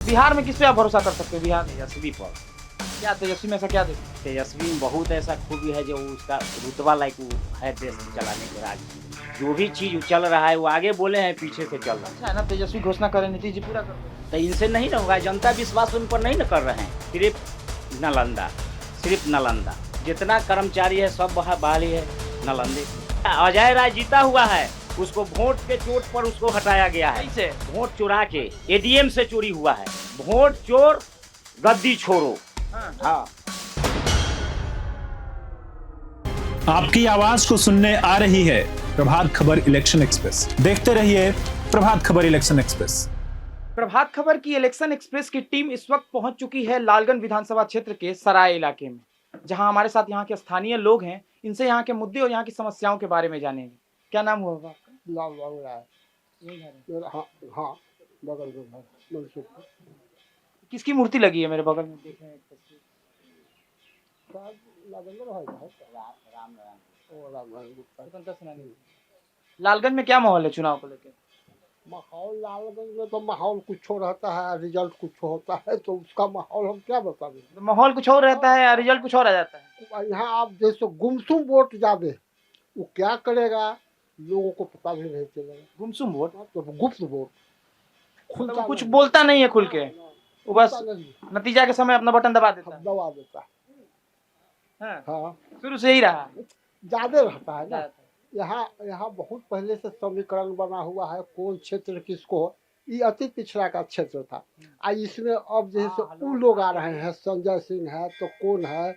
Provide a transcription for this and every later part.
बिहार में किस पे आप भरोसा कर सकते हो? बिहार में तेजस्वी पर। क्या तेजस्वी में ऐसा क्या देखते हैं? तेजस्वी में बहुत ऐसा खूबी है जो उसका रुतबा लायक वो है देश चलाने के राज। जो भी चीज़ चल रहा है वो आगे बोले हैं, पीछे से चल रहा है। अच्छा है ना, तेजस्वी घोषणा करें, नीतीश जी पूरा कर दो। तो इनसे नहीं ना होगा, जनता विश्वास उन पर नहीं ना कर रहे हैं। सिर्फ नालंदा जितना कर्मचारी है सब बहाली है नालंदे से। अजय राय जीता हुआ है, उसको वोट के चोट पर उसको हटाया गया है। कैसे? वोट चुरा के एडीएम से चोरी हुआ है। वोट चोर गद्दी छोड़ो। हाँ। हाँ। आपकी आवाज को सुनने आ रही है प्रभात खबर इलेक्शन एक्सप्रेस। देखते रहिए प्रभात खबर इलेक्शन एक्सप्रेस। प्रभात खबर की इलेक्शन एक्सप्रेस की टीम इस वक्त पहुंच चुकी है लालगंज विधानसभा क्षेत्र के सराय इलाके में, जहां हमारे साथ यहां के स्थानीय लोग हैं। इनसे यहां के मुद्दे और यहां की समस्याओं के बारे में जानेंगे। क्या नाम हुआ आपका? लाल बाबू राय। यही घर है। हाँ हाँ, बगल में घर मनसुख। किसकी मूर्ति लगी है मेरे बगल में? देख रहे हैं एक तस्वीर। लालगंज गुप्ता। स्वतंत्रता सेनानी। लालगंज में क्या माहौल है चुनाव को लेकर? माहौल लालगंज में तो माहौल कुछ रहता है, रिजल्ट कुछ होता है, तो उसका माहौल हम क्या बता दें। तो माहौल कुछ और रहता है, रिजल्ट कुछ और आ जाता है। यहाँ आप जैसे गुमसुम वोट ज्यादा, वो क्या करेगा लोगों को पता भी नहीं चलेगा। गुमसुम वोट तो गुप्त वोट मतलब खुलता वो कुछ नहीं। बोलता नहीं है खुल के, वो बस खुलता नहीं, नतीजा के समय अपना बटन दबा देता है। दबा देता है। हाँ, हाँ, शुरू से यही रहा। ज्यादा रहता है ना। ज्यादातर। यहाँ यहाँ बहुत पहले से समीकरण बना हुआ है, कौन क्षेत्र किसको। ये अति पिछड़ा का क्षेत्र था। आज इसमें अब जैसे वो लोग आ रहे हैं, संजय सिंह है तो कौन है,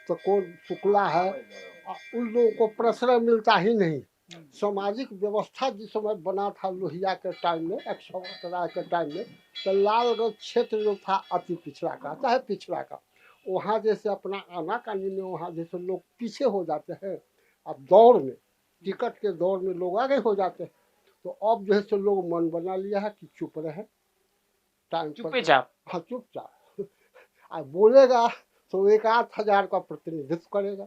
तो कौन शुक्ला है, उन लोगों को प्रश्रय मिलता ही नहीं। सामाजिक व्यवस्था जिस समय बना था लोहिया के टाइम में, राय के टाइम में, तो लालगंज क्षेत्र जो था अति पिछड़ा का, चाहे पिछड़ा का, वहाँ जैसे अपना आनाकानी में वहाँ जैसे लोग पीछे हो जाते हैं। अब दौड़ में, टिकट के दौड़ में लोग आगे हो जाते हैं। तो अब जो है सो लोग मन बना लिया है कि चुप रहे, टाइम चुप्पे चाप। हाँ चुपचाप। अब बोलेगा तो 1-8 हजार का प्रतिनिधित्व करेगा।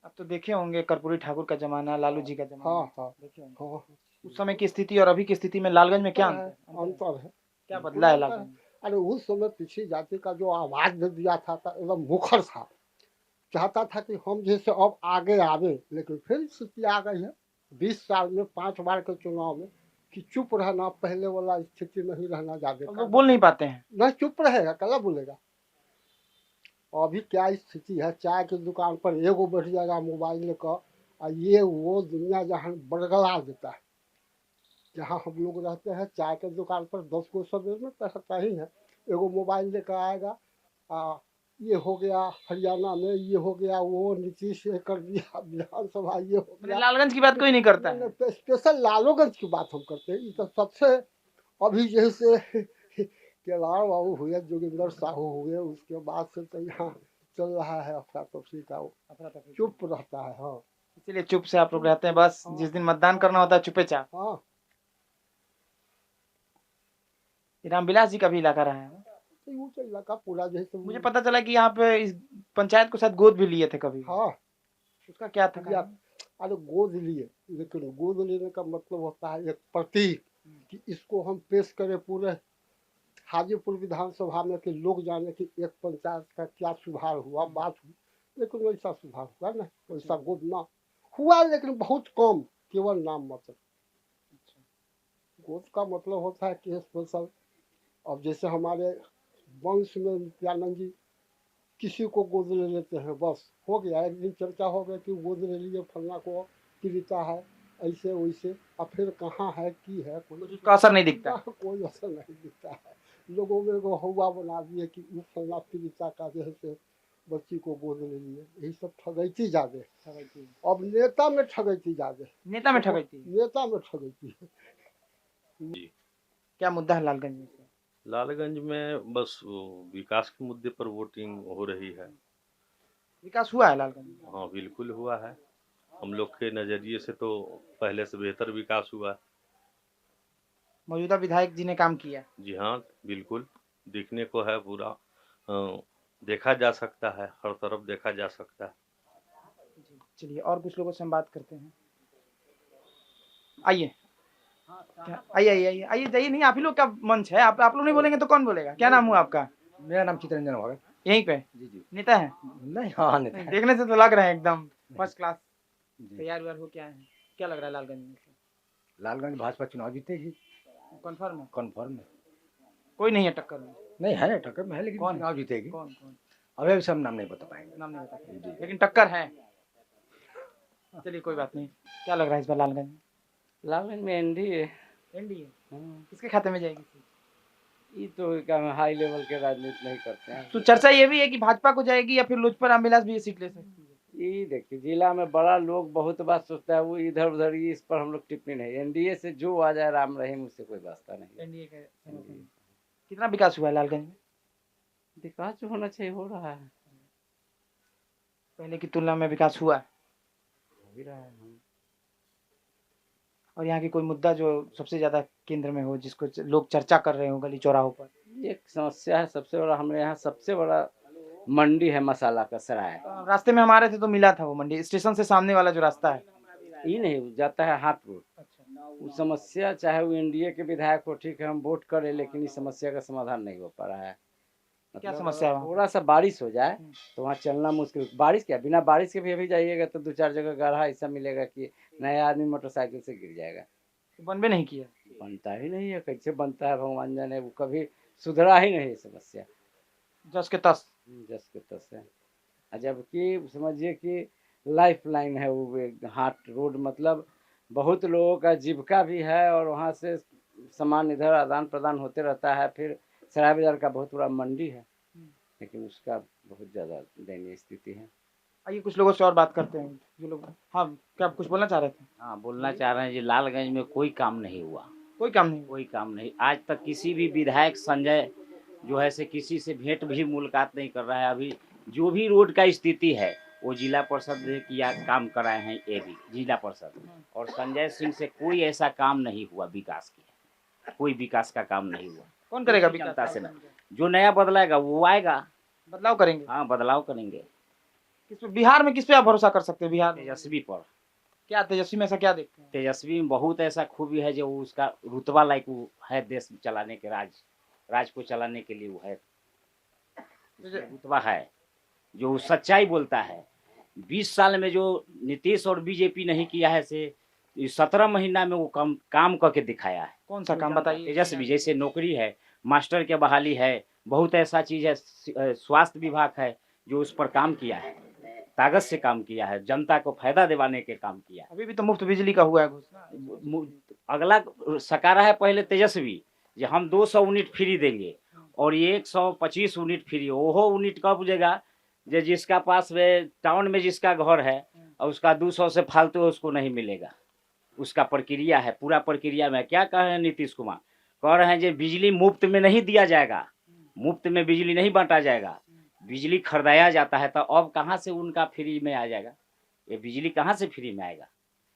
अब तो देखे होंगे कर्पूरी ठाकुर का जमाना, लालू जी का जमाना। हाँ हाँ देखे होंगे। हाँ, उस समय की स्थिति और अभी की स्थिति में लालगंज में क्या अंतर है? अंतर है। क्या बदला है लालगंज में? अरे उस समय पिछड़ी जाति का जो आवाज दे दिया था एकदम मुखर था, चाहता था कि हम जैसे अब आगे आवे, लेकिन फिर स्थिति आ गई है 20 साल में 5 बार के चुनाव में कि चुप रहना, पहले वाला स्थिति नहीं रहना ज्यादा। लोग बोल नहीं पाते हैं। नहीं चुप रहेगा, कला बोलेगा। अभी क्या स्थिति है, चाय की दुकान पर एगो बैठ जाएगा मोबाइल लेकर, और ये वो दुनिया जहाँ बरगला देता है। जहाँ हम लोग रहते हैं चाय के दुकान पर 10 गो सब में रहता ही है, एगो मोबाइल लेकर आएगा। ये हो गया हरियाणा में, ये हो गया, वो नीतीश ये कर दिया, विधानसभा ये हो गया। लालगंज की बात कोई नहीं करता है। स्पेशल लालूगंज की बात हम करते हैं। ये तो सबसे अभी जैसे केदार बाबू हुए, जोगिंदर साहू हुए, उसके बाद से तो यहाँ चल रहा है अफरा तफरी का, चुप रहता है। हाँ, इसीलिए चुप से आप लोग रहते हैं, बस जिस दिन मतदान करना होता है चुपे चाप। हाँ, रामविलास जी का भी इलाका रहा है। तो यूँ तो इलाका पूरा जैसे मुझे पता चला कि यहाँ पे इस पंचायत को शायद गोद भी लिए थे कभी। हाँ, उसका क्या था? या अरे गोद लिए, लेकिन गोद लेने का मतलब होता है एक प्रतीक कि इसको हम पेश करें पूरे हाजीपुर विधानसभा में कि लोग जाने कि एक पंचायत का क्या सुधार हुआ, बात हुई। लेकिन वैसा सुधार हुआ ना, वैसा गोद ना हुआ, लेकिन बहुत कम, केवल नाम मतलब। गोद का मतलब होता है कि स्पेशल। अब जैसे हमारे वंश में नित्यानंद जी किसी को गोद ले लेते हैं, बस हो गया, एक दिन चर्चा हो गया कि गोद ले लिए फलना को, पीड़िता है, ऐसे वैसे, और फिर कहाँ है की है, कोई उसका असर नहीं दिखता। कोई असर नहीं दिखता है। लोगों में वो हुआ बना दिए कि वो फलना पीड़िता का जैसे बच्ची को गोद ले लिए। यही सब ठगैती ज्यादा। अब नेता में ठगैती ज्यादा, नेता में ठगैती। नेता में ठगैती। क्या मुद्दा है लालगंज में? लालगंज में बस विकास के मुद्दे पर वोटिंग हो रही है। विकास हुआ है लालगंज में? हाँ बिल्कुल हुआ है। हम लोग के नज़रिए से तो पहले से बेहतर विकास हुआ है। मौजूदा विधायक जी ने काम किया। जी हाँ बिल्कुल, दिखने को है पूरा। देखा जा सकता है, हर तरफ देखा जा सकता है। चलिए और कुछ लोगों से हम बात करते हैं। आइए, आइए आइए आइए आइए, जाइए। नहीं, आप ही लोग का मंच है, आप लोग नहीं बोलेंगे तो कौन बोलेगा? क्या नाम हुआ आपका? मेरा नाम चितरंजन भगत। यहीं पे जी जी। नेता है? नहीं, हाँ नेता नहीं, है। देखने से तो लग रहा है एकदम फर्स्ट क्लास। जी। तैयार व्यार हो क्या है? क्या लग रहा है लालगंज में? लालगंज भाजपा चुनाव जीतेगी, कन्फर्म है? कन्फर्म है। कोई नहीं है टक्कर में? नहीं है, टक्कर में है, लेकिन कौन? चुनाव जीतेगी। कौन कौन? अभी सब नाम नहीं बता पाएंगे। नाम नहीं बता, जी। लेकिन टक्कर है। चलिए कोई बात नहीं। क्या लग रहा है इस बार लालगंज में? लालगंज में एनडीए। एनडीए किसके खाते में जाएगी? ये तो क्या हाई लेवल के राजनीति नहीं करते हैं। तो चर्चा ये भी है कि भाजपा को जाएगी या फिर लोजपा रामविलास भी ये सीट ले सकती है। ये देखिए, जिला में बड़ा लोग बहुत बात सोचता है, वो इधर उधर, ये इस पर हम लोग टिप्पणी नहीं। एनडीए से जो आ जाए राम रहीम, उससे कोई वास्ता नहीं। एनडीए के समर्थन में। कितना विकास हुआ है लालगंज में? विकास जो होना चाहिए हो रहा है, पहले की तुलना में विकास हुआ है? हो ही रहा है। और यहाँ की कोई मुद्दा जो सबसे ज्यादा केंद्र में हो, जिसको लोग चर्चा कर रहे हो गली चौराहों पर? एक समस्या है सबसे बड़ा, हमारे यहाँ सबसे बड़ा मंडी है मसाला का सराय। रास्ते में हमारे थे तो मिला था वो मंडी, स्टेशन से सामने वाला जो रास्ता है। ये नहीं जाता है हाथ रोड। वो समस्या, चाहे वो एनडीए के विधायक हो, ठीक है हम वोट करें, लेकिन इस समस्या का समाधान नहीं हो पा रहा है। क्या समस्या है वहाँ? थोड़ा सा बारिश हो जाए तो वहाँ चलना मुश्किल। बारिश क्या, बिना बारिश के भी अभी जाइएगा तो 2-4 जगह गड्ढा ऐसा मिलेगा कि नया आदमी मोटरसाइकिल से गिर जाएगा। तो बनबे नहीं किया? बनता ही नहीं है, कैसे बनता है भगवान जाने, वो कभी सुधरा ही नहीं समस्या। जस के तस। जस के तस है। जबकि समझिए कि लाइफ लाइन है वो हाट रोड, मतलब बहुत लोगों का जीविका भी है, और वहाँ से सामान इधर आदान प्रदान होते रहता है। फिर सराय बाजार का बहुत बड़ा मंडी है, लेकिन उसका बहुत ज़्यादा दयनीय स्थिति है। आइए कुछ लोगों से और बात करते हैं जो लोग। हाँ, क्या आप कुछ बोलना चाह रहे थे? हाँ, बोलना चाह रहे हैं जी, लालगंज में कोई काम नहीं हुआ। कोई काम नहीं? कोई काम नहीं आज तक। किसी भी विधायक संजय जो है से किसी से भेंट भी मुलाकात नहीं कर रहा है। अभी जो भी रोड का स्थिति है वो जिला परिषद ने किया, काम कराए हैं ये भी जिला परिषद, और संजय सिंह से कोई ऐसा काम नहीं हुआ विकास की। कोई विकास का काम नहीं हुआ। कौन करेगा जनता विकास? से ना, जो नया बदलाएगा वो आएगा, बदलाव करेंगे? हाँ बदलाव करेंगे। किस पे, बिहार में किस पे आप भरोसा कर सकते हैं? बिहार में तेजस्वी पर। क्या तेजस्वी में ऐसा क्या देखते हैं? तेजस्वी में बहुत ऐसा खूबी है जो उसका रुतबा लायक वो है, देश चलाने के, राज को चलाने के लिए वो है, रुतबा है, जो सच्चाई बोलता है। 20 साल में जो नीतीश और बीजेपी नहीं किया है, से 17 महीना में वो काम करके दिखाया है। कौन सा काम बताइए? तेजस्वी जैसे नौकरी है, मास्टर के बहाली है, बहुत ऐसा चीज है, स्वास्थ्य विभाग है जो उस पर काम किया है, ताकत से काम किया है, जनता को फायदा दिलाने के काम किया है। अभी भी तो मुफ्त बिजली का हुआ है घोषणा। अगला सकारा है पहले तेजस्वी, जो हम 200 यूनिट फ्री देंगे और 125 यूनिट फ्री। वो यूनिट कब देगा? जो जिसका पास में टाउन में जिसका घर है और उसका 200 से फालतू उसको नहीं मिलेगा। उसका प्रक्रिया है, पूरा प्रक्रिया में क्या कह रहे हैं नीतीश कुमार, कह रहे हैं जो बिजली मुफ्त में नहीं दिया जाएगा, मुफ्त में बिजली नहीं बांटा जाएगा, बिजली खरीदाया जाता है। तो अब कहाँ से उनका फ्री में आ जाएगा? ये बिजली कहाँ से फ्री में आएगा?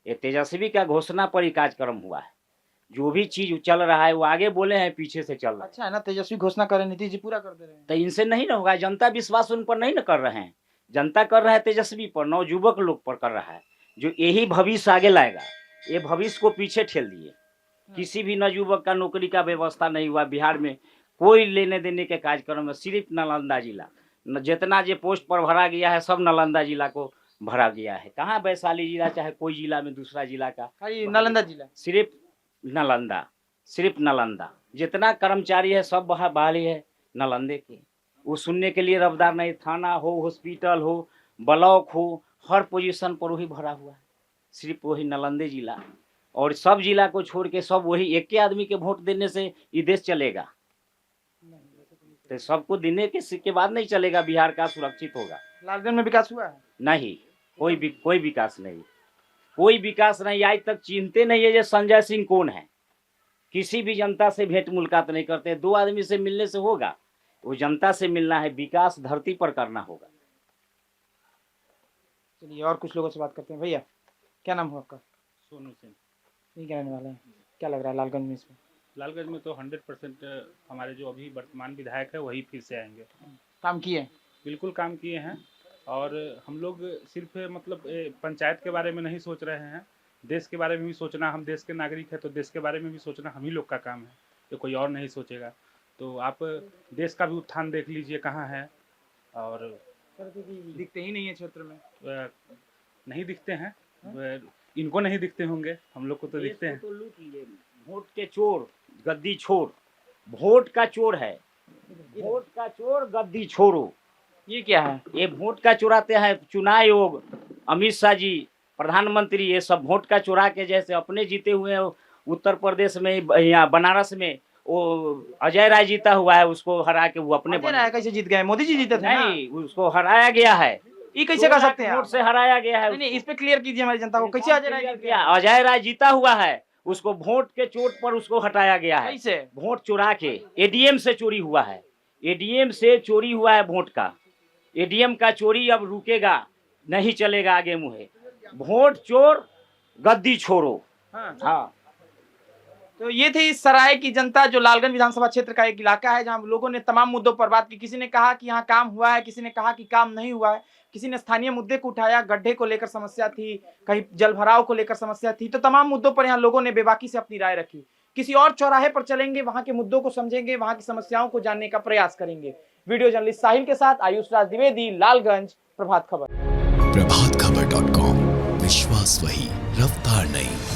ये तेजस्वी का घोषणा पर ही कार्यक्रम हुआ है। जो भी चीज चल रहा है वो आगे बोले हैं, पीछे से चल रहा है। अच्छा है ना, तेजस्वी घोषणा कर रहे हैं, नीतीश जी पूरा कर दे रहे हैं। तो इनसे नहीं ना होगा। जनता विश्वास उन पर नहीं ना कर रहे हैं। जनता कर रहा है तेजस्वी पर, नवयुवक लोग पर कर रहा है, जो यही भविष्य आगे लाएगा। ये भविष्य को पीछे ठेल दिए। किसी भी नवयुवक का नौकरी का व्यवस्था नहीं हुआ बिहार में, कोई लेने देने के कार्यक्रम में। सिर्फ नालंदा जिला, जितना जो पोस्ट पर भरा गया है सब नालंदा जिला को भरा गया है। कहाँ वैशाली जिला चाहे कोई जिला में दूसरा जिला का, खाली नालंदा जिला, सिर्फ नालंदा, सिर्फ नालंदा। जितना कर्मचारी है सब बहाली है नालंदे के। वो सुनने के लिए रफ्तार नहीं, थाना हो, हॉस्पिटल हो, ब्लॉक हो, हर पोजीशन पर वही भरा हुआ है, सिर्फ वही नालंदे जिला। और सब जिला को छोड़ के सब वही एक के आदमी के वोट देने से ये देश चलेगा? तो सबको देने के बाद नहीं चलेगा, बिहार का सुरक्षित होगा। लालगंज में विकास हुआ है? नहीं, कोई विकास नहीं, कोई विकास नहीं। आज तक चिंते नहीं है जो संजय सिंह कौन है। किसी भी जनता से भेंट मुलाकात नहीं करते। 2 आदमी से मिलने से होगा? वो जनता से मिलना है, विकास धरती पर करना होगा। चलिए और कुछ लोगों से बात करते हैं। भैया क्या नाम हुआ आपका? सोनू सिंह। नहीं कहने वाले हैं। क्या लग रहा है लालगंज में इसमें? लालगंज में तो 100% हमारे जो अभी वर्तमान विधायक है वही फिर से आएंगे। काम किए? बिल्कुल काम किए हैं। और हम लोग सिर्फ मतलब पंचायत के बारे में नहीं सोच रहे हैं, देश के बारे में भी सोचना, हम देश के नागरिक हैं तो देश के बारे में भी सोचना हम ही लोग का काम है, तो कोई और नहीं सोचेगा। तो आप देश का भी उत्थान देख लीजिए कहाँ है, और दिखते ही नहीं है क्षेत्र में। नहीं दिखते हैं, इनको नहीं दिखते होंगे, हम लोग को तो दिखते हैं। तो लूट लिए, वोट के चोर गद्दी छोड़, वोट का चोर है, वोट का चोर गद्दी छोड़ो। ये क्या है? ये वोट का चुराते हैं चुनाव आयोग, अमित शाह जी, प्रधानमंत्री, ये सब वोट का चुरा के, जैसे अपने जीते हुए हैं उत्तर प्रदेश में, यहाँ बनारस में वो अजय राय जीता हुआ है, उसको हरा के वो अपने अजय राय कैसे जीत गए? मोदी जी जीते थे ना? नहीं, उसको हराया गया है, ये कैसे कर सकते हैं वोट आप? से हराया गया है। नहीं नहीं, इस पे क्लियर कीजिए हमारी जनता को, कैसे अजय राय जीत गया? अजय राय जीता हुआ है, उसको वोट के चोट पर उसको हटाया गया है, कैसे? वोट चुरा के। एडीएम से चोरी हुआ है, एडीएम से चोरी हुआ है वोट का। एडीएम का चोरी अब रुकेगा नहीं, चलेगा आगे मुहे। वोट चोर गद्दी छोड़ो। हाँ, तो ये थी सराय की जनता, जो लालगंज विधानसभा क्षेत्र का एक इलाका है जहां लोगों ने तमाम मुद्दों पर बात की। किसी ने कहा कि यहाँ काम हुआ है, किसी ने कहा कि काम नहीं हुआ है, किसी ने स्थानीय मुद्दे को उठाया, गड्ढे को लेकर समस्या थी, कहीं जल भराव को लेकर समस्या थी। तो तमाम मुद्दों पर यहाँ लोगों ने बेबाकी से अपनी राय रखी। किसी और चौराहे पर चलेंगे, वहां के मुद्दों को समझेंगे, वहां की समस्याओं को जानने का प्रयास करेंगे। वीडियो जर्नलिस्ट साहिल के साथ आयुष राज द्विवेदी, लालगंज, प्रभात खबर। प्रभातखबर.com, विश्वास वही, रफ्तार नहीं।